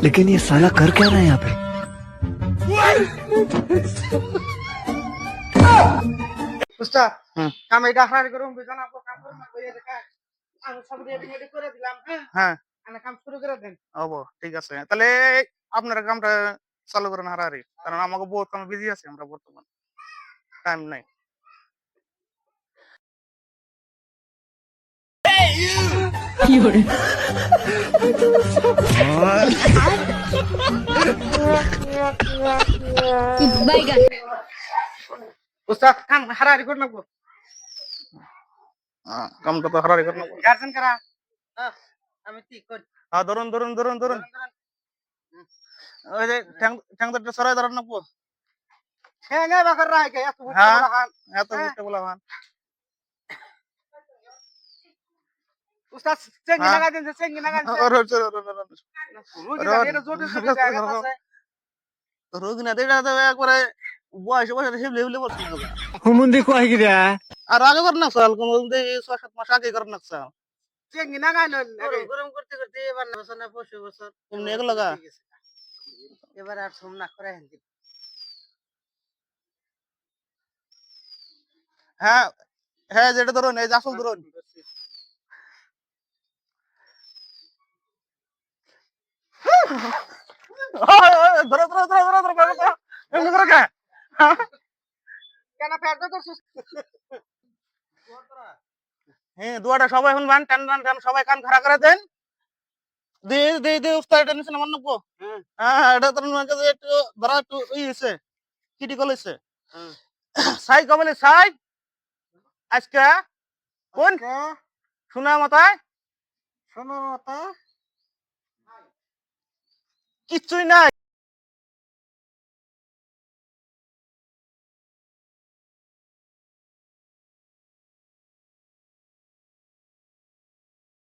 लेकिन ये साला कर क्या रहा है यहाँ पे? বুঝতা কাম এটা হারারি করুম বিজন আপু কাম করুম না কইয়া দেখা আমি সব রেডি করে দিলাম হ্যাঁ আমি কাম শুরু করে দেন ঠিক আছে তাহলে আপনারা কামটা চালু করেন হারারি কারণ আমাকে বহুত কাম বিজি আছে আমরা বর্তমান টাইম নাই বুঝতা কাম হারারি করে নেবো কামটা তো হারারি করে নেবো গার্জেন করা আমি ঠিক করি ধরুন ধরুন ধরুন ধরুন ওই যে ঠ্যাংটা সরাই ধরেন নেবো ঠ্যাঙে বাকর রায় কে এত বুঝতে বলা খান এত বুঝতে বলা খান উস্তাদ চেঙ্গি লাগা দেন চেঙ্গি লাগা রোগী না এটা তো একবারে বয়সে বয়সে হিবলে হিবলে পড়ছে না हुमुंदी को है क्या? আর আগে কর না সাল কোন 6-7 মাস আগে কর না সাল চেঙ্গি না গায় না গরম করতে করতে এবার না বছর না 25 বছর তুমি এগুলো লাগা এবার আর সোম না করে হেন হ্যাঁ হ্যাঁ যেটা ধরুন এই আসল ধরুন ধরো ধরো ধরো ধরো ধরো ধরো এমনি করে কে কেন ফেরত করছিস হ্যাঁ দুয়াটা সবাই এখন বান টান টান টান সবাই কান খাড়া করে দেন দে দে দে উস্তাদ এটা নিছেন আমার নব্বো হ্যাঁ এটা তোর কাছে একটু ধরা একটু ই হইছে কিটি কলেছে সাই কবলে সাই আজকে কোন শোনা মাথায় কিচ্ছুই নাই